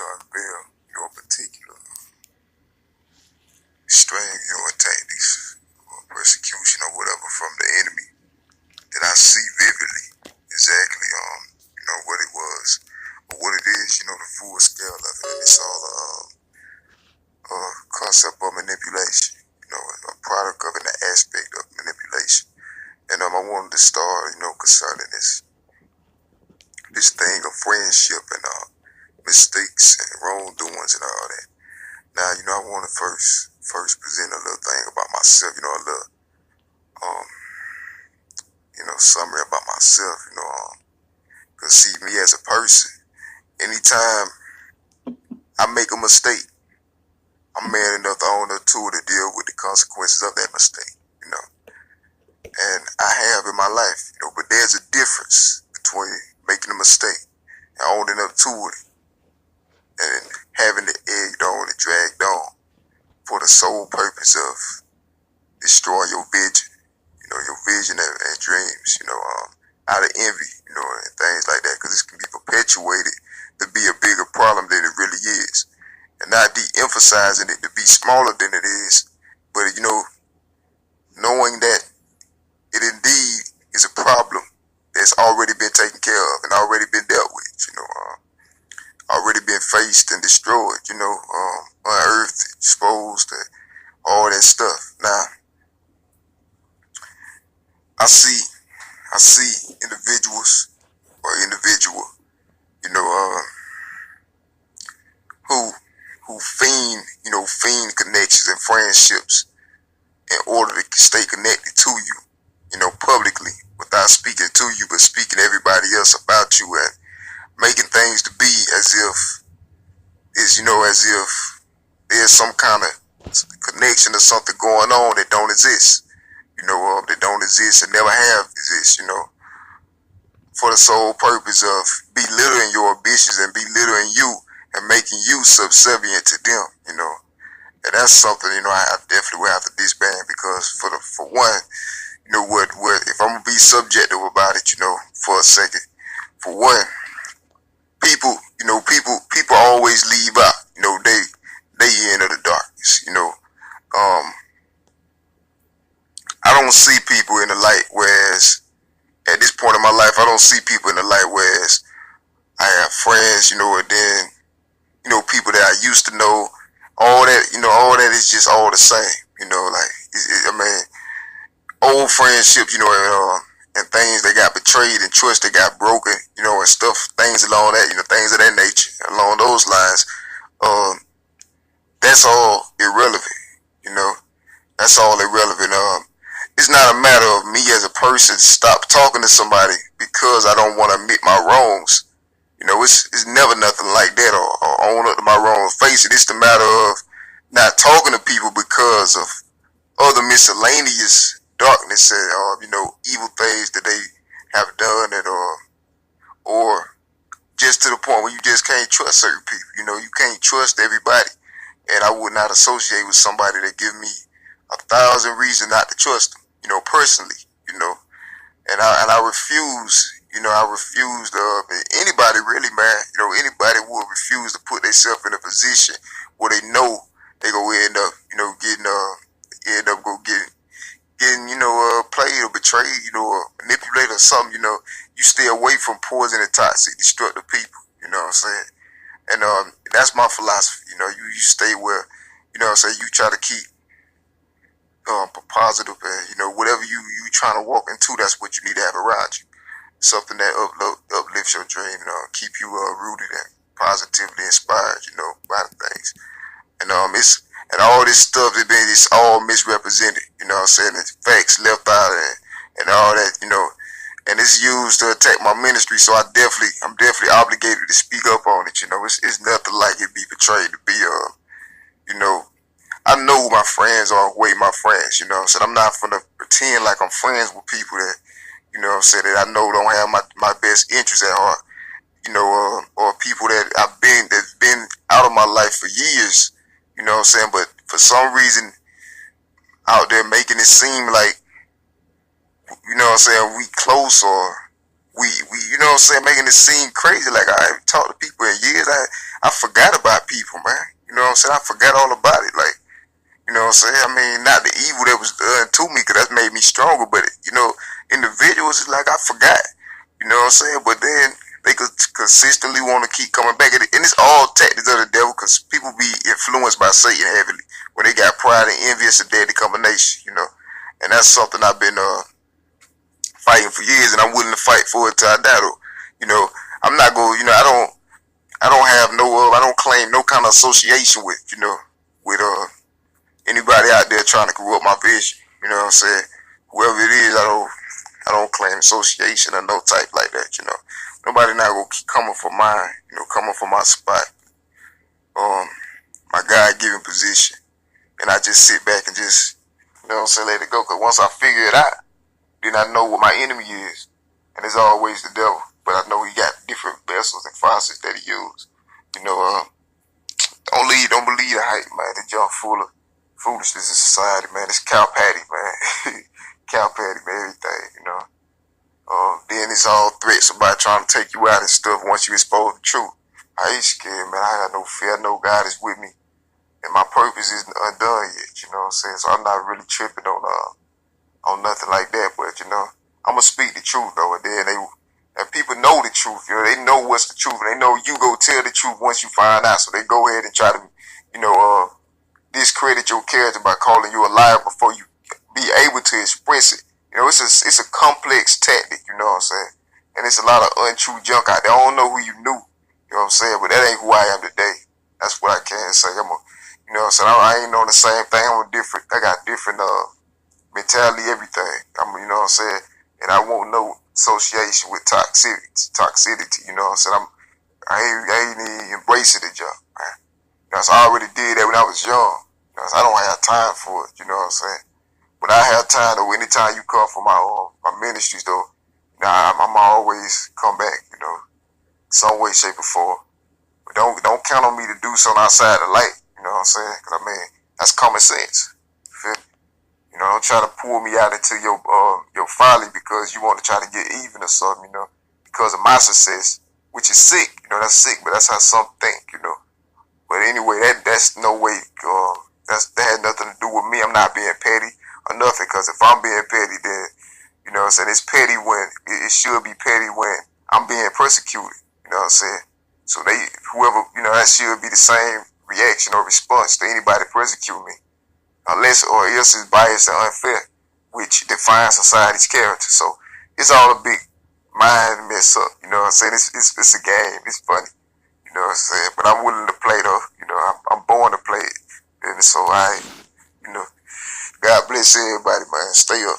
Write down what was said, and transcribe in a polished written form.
to unveil, a particular string, and tactics or persecution or whatever from the enemy that I see vividly exactly, what it was or what it is, the full scale of it. And it's all a concept of manipulation, a product of an aspect of manipulation. And I wanted to start, concerning this thing of friendship and mistakes and wrongdoings and all that. Now, I want to first present a little thing about myself, a little summary about myself, because see, me as a person, anytime I make a mistake, I'm man enough to own the tool to deal with the consequences of that mistake, and I have in my life, but there's a difference between making a mistake and owning up to it and having it egged on and dragged on for the sole purpose of destroying your vision, your vision and dreams, out of envy, and things like that, because it can be perpetuated to be a bigger problem than it really is, and not de-emphasizing it to be smaller than it is, but knowing that it indeed is a problem that's already been taken care of and already been dealt with, already been faced and destroyed, unearthed, exposed, and all that stuff. Now, I see individuals or individual, who fiend connections and friendships in order to stay connected to you, publicly, without speaking to you, but speaking to everybody else about you and making things to be as if there's some kind of connection or something going on that don't exist, that don't exist and never have exist, for the sole purpose of belittling your ambitions and belittling you and making you subservient to them, and that's something, I definitely will have to disband, because for one, what if I'm gonna be subjective about it, for a second, for one, people always leave out, they end of the darkness, I don't see people in the light, whereas at this point in my life, I don't see people in the light, whereas I have friends, and then, people that I used to know, all that is just all the same, old friendships, and things that got betrayed and trust that got broken, and stuff, things along that, things of that nature, along those lines, that's all irrelevant, that's all irrelevant. It's not a matter of me as a person stop talking to somebody because I don't want to admit my wrongs. It's never nothing like that, or own up to my wrongs. Face it, it's the matter of not talking to people because of other miscellaneous darkness and evil things that they have done, and or just to the point where you just can't trust certain people. You can't trust everybody, and I would not associate with somebody that give me 1,000 reasons not to trust them, personally, and I refuse. I refuse to, anybody really, man, anybody would refuse to put themselves in a position where they know they go end up, getting, played or betrayed, or manipulated or something, you stay away from poison and toxic, destructive people, what I'm saying? And that's my philosophy, you stay where, you try to keep positive, and, whatever you trying to walk into, that's what you need to have around you. Something that uplifts your dream, keep you rooted and positively inspired, by the things. And and all this stuff it's all misrepresented, what I'm saying? It's facts left out and all that, and it's used to attack my ministry. So I'm definitely obligated to speak up on it. It's nothing like it be portrayed to be. I know who my friends are, who ain't my friends. So I'm not gonna pretend like I'm friends with people that, that I know don't have my best interests at heart. Or people that's been out of my life for years. But for some reason out there making it seem like, we close, or we you know what I'm saying, making it seem crazy. Like, I haven't talked to people in years. I forgot about people, man. You know what I'm saying? I forgot all about it. Like, you know what I'm saying? I mean, not the evil that was done to me, because that made me stronger. But, you know, individuals, like, I forgot. You know what I'm saying? But then they could consistently want to keep coming back. And it's all tactics of the devil, because people be influenced by Satan heavily. When they got pride and envy, it's a deadly combination, you know. And that's something I've been fighting for years, and I'm willing to fight for it till I die, though. You know, I'm not going, you know, I don't have no, I don't claim no kind of association with, you know, with anybody out there trying to corrupt my vision. You know what I'm saying? Whoever it is, I don't claim association or no type like that. You know, nobody not gonna keep coming for mine. You know, coming for my spot, my God-given position, and I just sit back and just, you know what I'm saying, let it go. Cause once I figure it out, then I know what my enemy is, and it's always the devil. But I know he got different vessels and faucets that he uses. You know, don't believe the hype, man. The junk full of foolishness in society, man. It's cow patty, man. Cow patty, man, everything, you know. Then it's all threats about trying to take you out and stuff once you expose the truth. I ain't scared, man. I got no fear. I know God is with me, and my purpose isn't undone yet, you know what I'm saying? So I'm not really tripping on nothing like that, but, you know, I'm going to speak the truth, though, and then and people know the truth, you know, they know what's the truth, and they know you go tell the truth once you find out, so they go ahead and try to, you know, discredit your character by calling you a liar before you be able to express it. You know, it's a complex tactic, you know what I'm saying? And it's a lot of untrue junk out there. I don't know who you knew, you know what I'm saying, but that ain't who I am today. That's what I can say. You know what I'm saying, I ain't on the same thing. I got different mentality, everything. You know what I'm saying? And I want no association with toxicity, you know what I'm saying? I ain't even embracing the junk, man. You know, so I already did that when I was young. You know, so I don't have time for it, you know what I'm saying? When I have time, though, anytime you come for my ministries, though, you know, I'm always come back, you know, some way, shape, or form. But don't count on me to do something outside the light, you know what I'm saying? Because, I mean, that's common sense. You feel me? You know, don't try to pull me out into your folly because you want to try to get even or something, you know, because of my success, which is sick. You know, that's sick, but that's how some think, you know. But anyway, that's no way, that has nothing to do with me. I'm not being petty or nothing, because if I'm being petty, then, you know what I'm saying, it's petty when, it should be petty when I'm being persecuted, you know what I'm saying? So whoever, you know, that should be the same reaction or response to anybody persecuting me, unless or else it's biased and unfair, which defines society's character. So it's all a big mind mess up, you know what I'm saying? It's a game, it's funny, you know what I'm saying? But I'm willing to play, though, you know, I'm born to play it, and so you know, God bless everybody, man. Stay up.